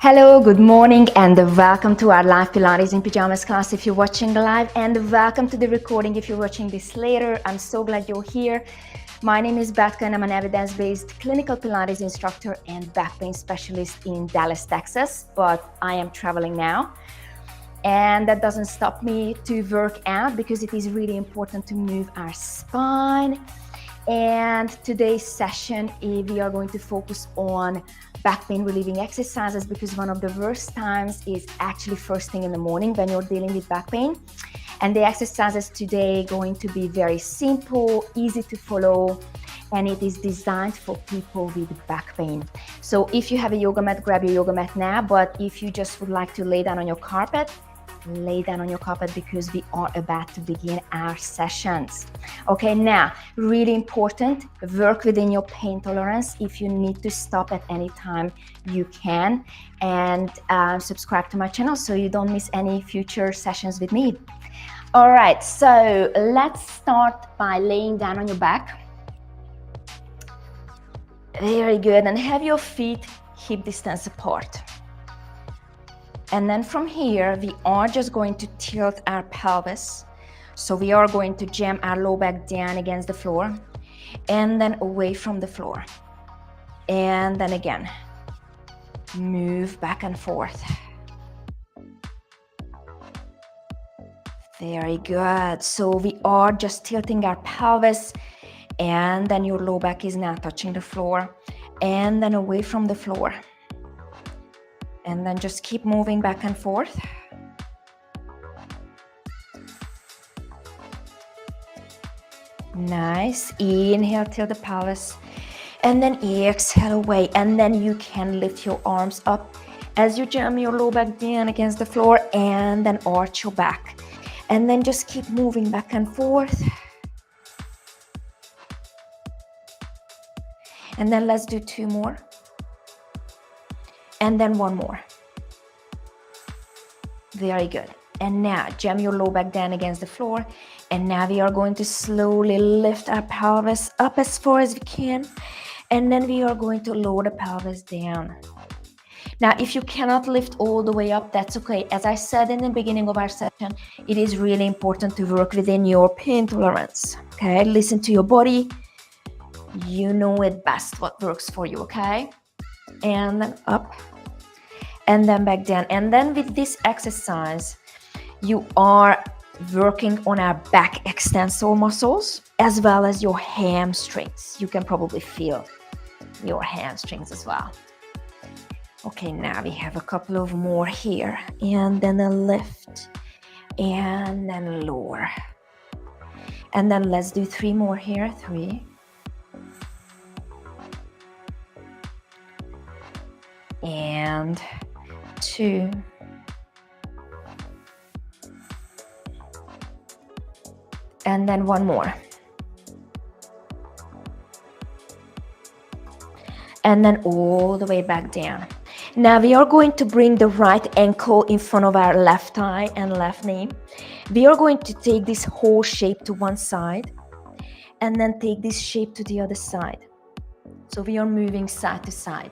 Hello, good morning, and welcome to our live Pilates in Pajamas class if you're watching live, and welcome to the recording if you're watching this later. I'm so glad you're here. My name is Betka, and I'm an evidence-based clinical Pilates instructor and back pain specialist in Dallas, Texas, but I am traveling now. And that doesn't stop me to work out because it is really important to move our spine. And today's session, we are going to focus on back pain relieving exercises because one of the worst times is actually first thing in the morning when you're dealing with back pain. And the exercises today are going to be very simple, easy to follow, and it is designed for people with back pain. So if you have a yoga mat, grab your yoga mat now, but if you just would like to lay down on your carpet, lay down on your carpet because we are about to begin our sessions. Okay, now, really important, work within your pain tolerance. If you need to stop at any time, you can. And subscribe to my channel so you don't miss any future sessions with me. All right, so let's start by laying down on your back. Very good, and have your feet hip distance apart. And then from here, we are just going to tilt our pelvis. So we are going to jam our low back down against the floor and then away from the floor. And then again, move back and forth. Very good. So we are just tilting our pelvis and then your low back is now touching the floor and then away from the floor. And then just keep moving back and forth. Nice. Inhale, tilt the pelvis. And then exhale away. And then you can lift your arms up as you jam your low back down against the floor and then arch your back. And then just keep moving back and forth. And then let's do two more. And then one more. Very good. And now jam your low back down against the floor. And now we are going to slowly lift our pelvis up as far as we can. And then we are going to lower the pelvis down. Now, if you cannot lift all the way up, that's okay. As I said in the beginning of our session, it is really important to work within your pain tolerance. Okay, listen to your body. You know it best what works for you, okay? And then up. And then back down. And then with this exercise, you are working on our back extensor muscles as well as your hamstrings. You can probably feel your hamstrings as well. Okay, now we have a couple of more here. And then a lift. And then lower. And then let's do three more here. 3. And 2. And then one more. And then all the way back down. Now we are going to bring the right ankle in front of our left thigh and left knee. We are going to take this whole shape to one side and then take this shape to the other side. So we are moving side to side.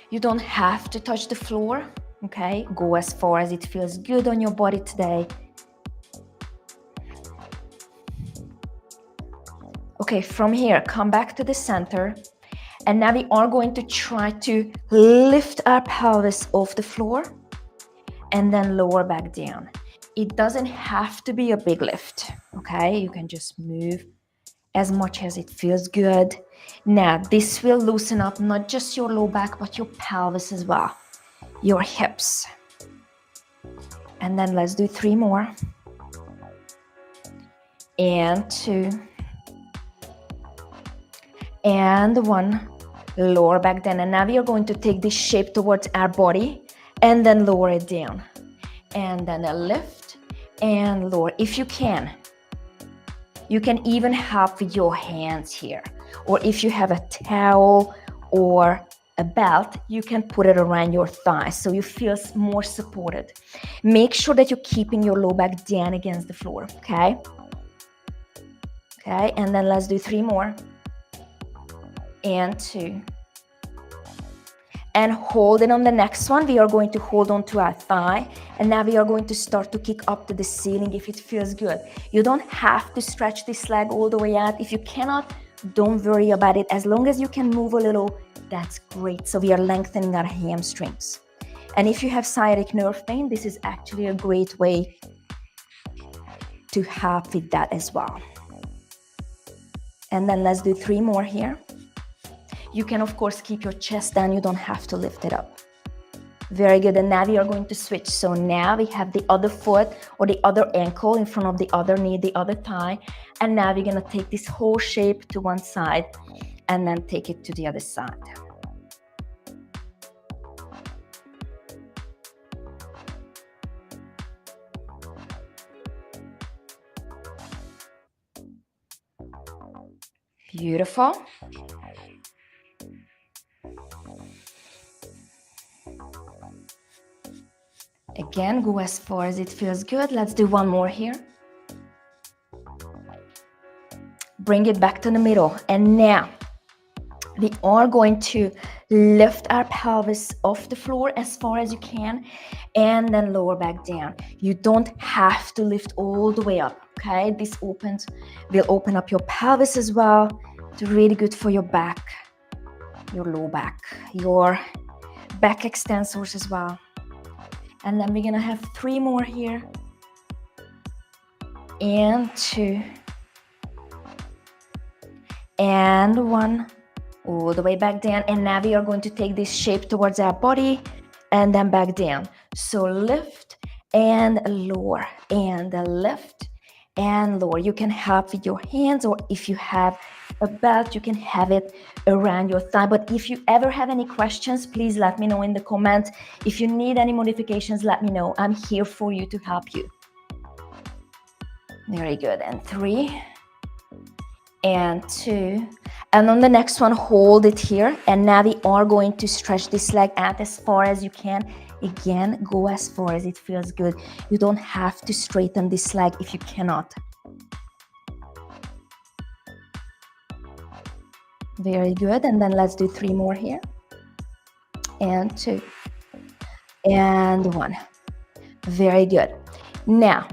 You don't have to touch the floor, okay? Go as far as it feels good on your body today. Okay, from here, come back to the center. And now we are going to try to lift our pelvis off the floor and then lower back down. It doesn't have to be a big lift, okay? You can just move as much as it feels good. Now, this will loosen up not just your low back, but your pelvis as well, your hips. And then let's do 3 more. And 2. And 1. Lower back down. And now we are going to take this shape towards our body and then lower it down. And then a lift and lower if you can. You can even help with your hands here. Or if you have a towel or a belt, you can put it around your thighs so you feel more supported. Make sure that you're keeping your low back down against the floor, okay? Okay, and then let's do 3 more. And 2. And hold it on the next one. We are going to hold on to our thigh. And now we are going to start to kick up to the ceiling if it feels good. You don't have to stretch this leg all the way out. If you cannot, don't worry about it. As long as you can move a little, that's great. So we are lengthening our hamstrings. And if you have sciatic nerve pain, this is actually a great way to help with that as well. And then let's do 3 more here. You can, of course, keep your chest down. You don't have to lift it up. Very good. And now we are going to switch. So now we have the other foot or the other ankle in front of the other knee, the other thigh. And now we're going to take this whole shape to one side and then take it to the other side. Beautiful. Again, go as far as it feels good. Let's do 1 more here. Bring it back to the middle. And now we are going to lift our pelvis off the floor as far as you can and then lower back down. You don't have to lift all the way up, okay? This will open up your pelvis as well. It's really good for your back, your low back, your back extensors as well. And then we're gonna have 3 more here. And 2. And 1. All the way back down. And now we are going to take this shape towards our body and then back down. So lift and lower and lift and lower. You can help with your hands, or if you have a belt, you can have it around your thigh. But if you ever have any questions, please let me know in the comments. If you need any modifications, let me know. I'm here for you to help you. Very good. And 3 and 2. And on the next one, hold it here. And now we are going to stretch this leg out as far as you can. Again, go as far as it feels good. You don't have to straighten this leg if you cannot. Very good. And then let's do 3 more here. And 2. And 1. Very good. Now,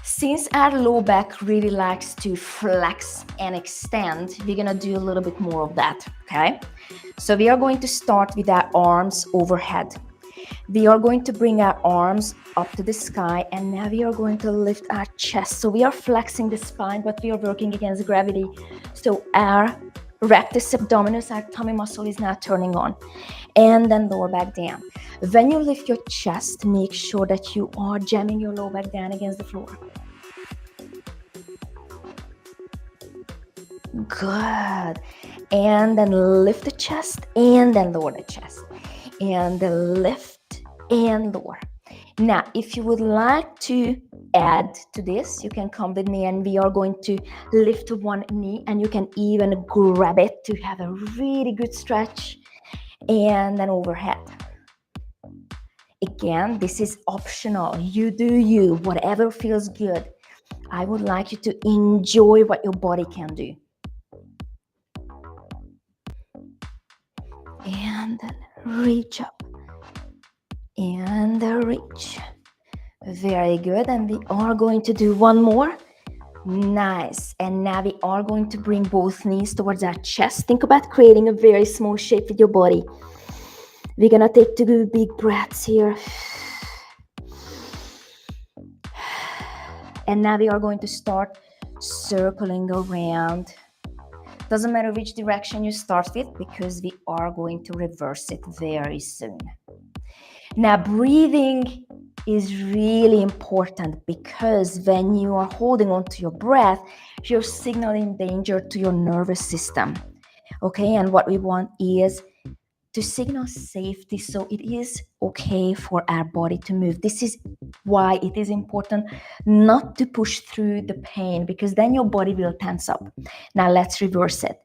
since our low back really likes to flex and extend, we're gonna do a little bit more of that, okay? So we are going to start with our arms overhead. We are going to bring our arms up to the sky, and now we are going to lift our chest. So we are flexing the spine, but we are working against gravity. So our rectus abdominis, our tummy muscle, is now turning on. And then lower back down. When you lift your chest, make sure that you are jamming your lower back down against the floor. Good. And then lift the chest and then lower the chest. And then lift and lower. Now, if you would like to add to this, you can come with me, and we are going to lift one knee, and you can even grab it to have a really good stretch. And then overhead. Again, this is optional. You do you, whatever feels good. I would like you to enjoy what your body can do. And then reach up. And reach. Very good. And we are going to do 1 more. Nice. And now we are going to bring both knees towards our chest. Think about creating a very small shape with your body. We're gonna take 2 big breaths here. And now we are going to start circling around. Doesn't matter which direction you start with, because we are going to reverse it very soon. Now, breathing is really important, because when you are holding on to your breath, you're signaling danger to your nervous system. Okay, and what we want is to signal safety, so it is okay for our body to move. This is why it is important not to push through the pain, because then your body will tense up. Now let's reverse it.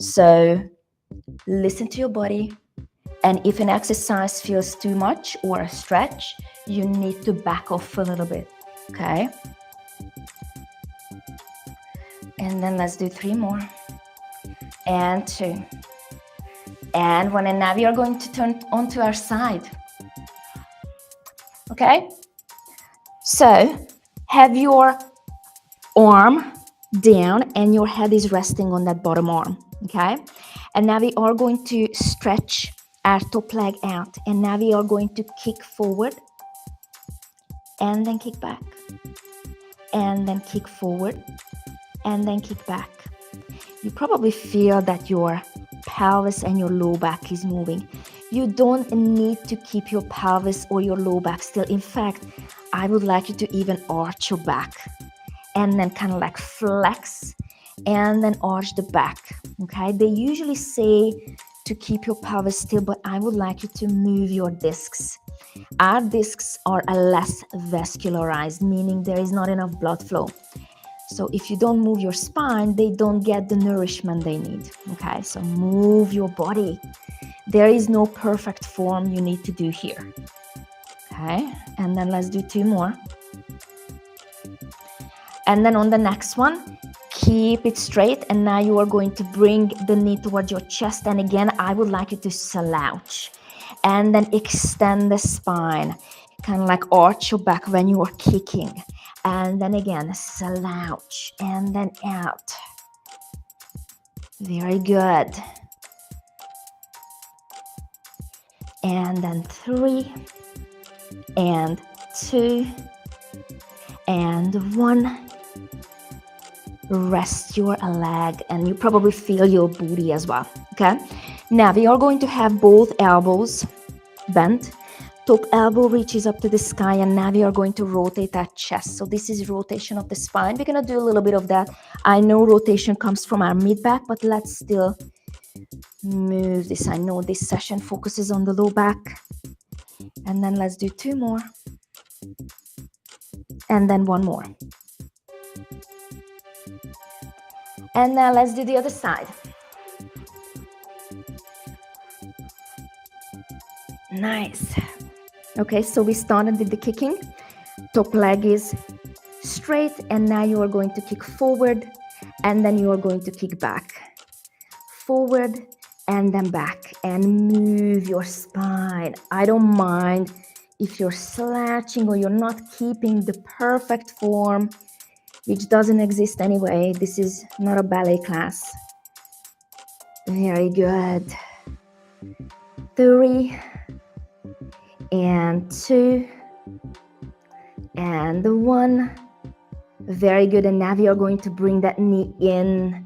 So listen to your body, and if an exercise feels too much or a stretch, you need to back off a little bit, okay? And then let's do 3 more. And 2. And 1. And now we are going to turn onto our side. Okay? So have your arm down and your head is resting on that bottom arm. Okay? And now we are going to stretch our top leg out. And now we are going to kick forward and then kick back. And then kick forward and then kick back. You probably feel that your pelvis and your low back is moving. You don't need to keep your pelvis or your low back still. In fact, I would like you to even arch your back and then kind of like flex and then arch the back. Okay, they usually say to keep your pelvis still, but I would like you to move your discs. Our discs are less vascularized, meaning there is not enough blood flow. So if you don't move your spine, they don't get the nourishment they need. Okay, so move your body. There is no perfect form you need to do here. Okay, and then let's do 2 more. And then on the next one, keep it straight. And now you are going to bring the knee towards your chest. And again, I would like you to slouch and then extend the spine, kind of like arch your back when you are kicking. And then again, slouch and then out. Very good. And then 3 and 2 and 1. Rest your leg and you probably feel your booty as well. Okay, now we are going to have both elbows bent. Top elbow reaches up to the sky, and now we are going to rotate that chest. So this is rotation of the spine. We're going to do a little bit of that. I know rotation comes from our mid-back, but let's still move this. I know this session focuses on the low back. And then let's do 2 more. And then 1 more. And now let's do the other side. Nice. Okay, so we started with the kicking. Top leg is straight, and now you are going to kick forward, and then you are going to kick back. Forward, and then back, and move your spine. I don't mind if you're slouching or you're not keeping the perfect form, which doesn't exist anyway. This is not a ballet class. Very good. 3 and 2 and 1. Very good. And now we are going to bring that knee in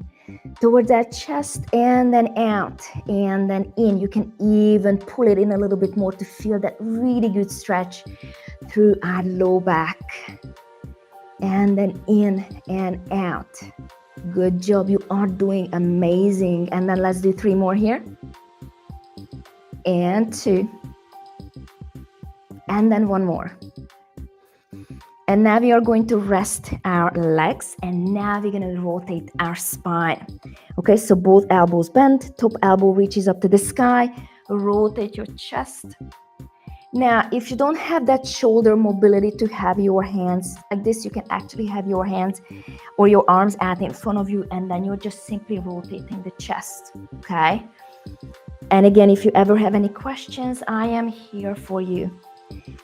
towards that chest and then out and then in. You can even pull it in a little bit more to feel that really good stretch through our low back. And then in and out. Good job. You are doing amazing. And then let's do 3 more here. And 2. And then 1 more. And now we are going to rest our legs, and now we're going to rotate our spine. Okay, so both elbows bent, top elbow reaches up to the sky, rotate your chest. Now, if you don't have that shoulder mobility to have your hands like this, you can actually have your hands or your arms out in front of you, and then you're just simply rotating the chest, okay? And again, if you ever have any questions, I am here for you.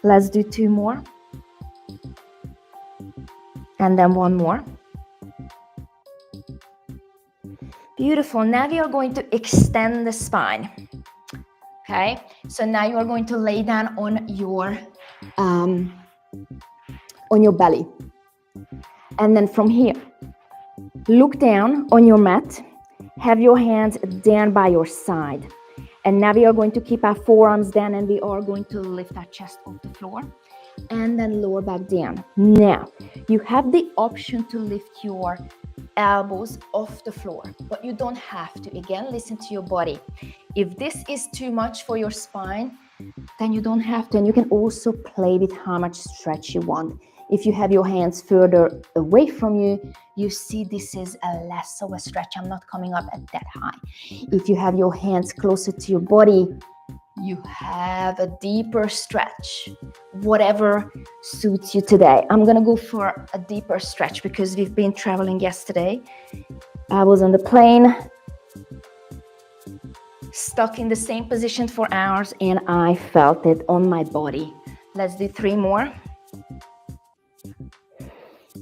Let's do 2 more. And then 1 more. Beautiful. Now we are going to extend the spine. Okay, so now you are going to lay down on your belly. And then from here, look down on your mat. Have your hands down by your side. And now we are going to keep our forearms down, and we are going to lift our chest off the floor. And then lower back down. Now, you have the option to lift your elbows off the floor, but you don't have to. Again, listen to your body. If this is too much for your spine, then you don't have to. And you can also play with how much stretch you want. If you have your hands further away from you, you see this is a less of a stretch. I'm not coming up at that high. If you have your hands closer to your body, you have a deeper stretch, whatever suits you today. I'm gonna go for a deeper stretch because we've been traveling yesterday. I was on the plane, stuck in the same position for hours, and I felt it on my body. Let's do 3 more.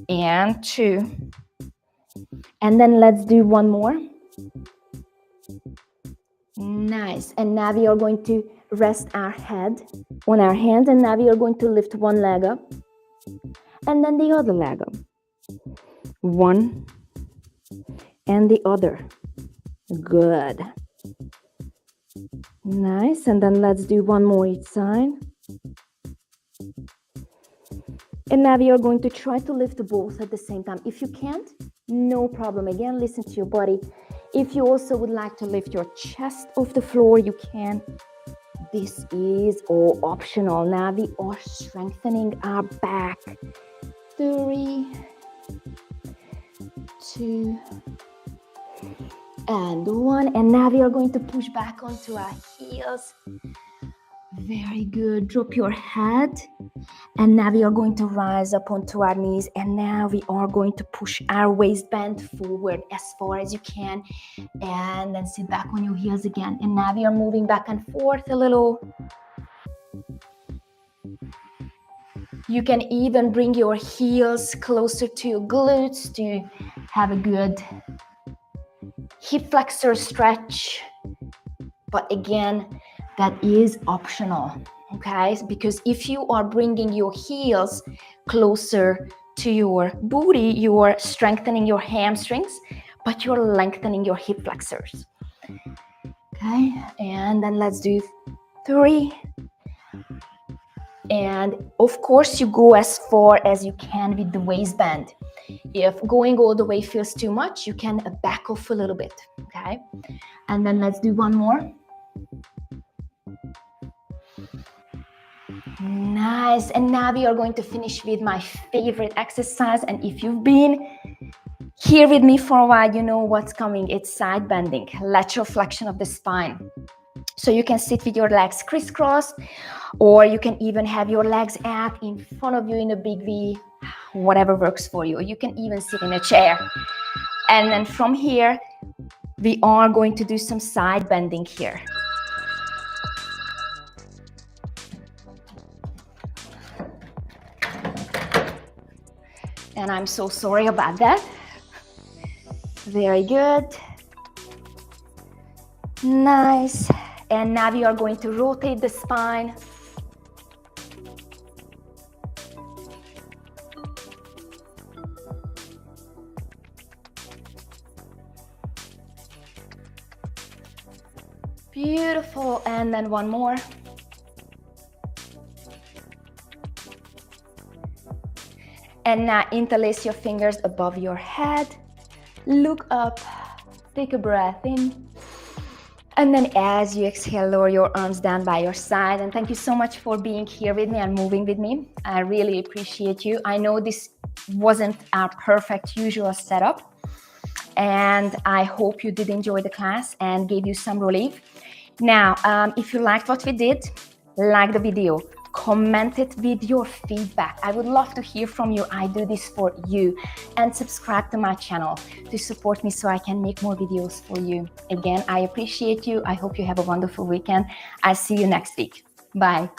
And 2. And then let's do 1 more. Nice. And now we are going to rest our head on our hands, and now we are going to lift one leg up and then the other leg up. One and the other. Good. Nice. And then let's do 1 more each side. And now we are going to try to lift both at the same time. If you can't, no problem. Again, listen to your body. If you also would like to lift your chest off the floor, you can. This is all optional. Now we are strengthening our back. 3, 2, and 1. And now we are going to push back onto our heels. Very good. Drop your head. And now we are going to rise up onto our knees. And now we are going to push our waistband forward as far as you can. And then sit back on your heels again. And now we are moving back and forth a little. You can even bring your heels closer to your glutes to have a good hip flexor stretch. But again, that is optional, okay? Because if you are bringing your heels closer to your booty, you are strengthening your hamstrings, but you're lengthening your hip flexors. Okay, and then let's do 3. And of course, you go as far as you can with the waistband. If going all the way feels too much, you can back off a little bit, okay? And then let's do 1 more. Nice. And now we are going to finish with my favorite exercise. And if you've been here with me for a while, you know what's coming. It's side bending, lateral flexion of the spine. So you can sit with your legs crisscrossed, or you can even have your legs out in front of you in a big V, whatever works for you. You can even sit in a chair. And then from here, we are going to do some side bending here. And I'm so sorry about that. Very good. Nice. And now we are going to rotate the spine. Beautiful. And then 1 more. And now interlace your fingers above your head. Look up. Take a breath in. And then as you exhale, lower your arms down by your side. And thank you so much for being here with me and moving with me. I really appreciate you. I know this wasn't our perfect usual setup. And I hope you did enjoy the class and gave you some relief. Now, if you liked what we did, like the video. Comment it with your feedback. I would love to hear from you. I do this for you. And subscribe to my channel to support me so I can make more videos for you. Again, I appreciate you. I hope you have a wonderful weekend. I'll see you next week. Bye.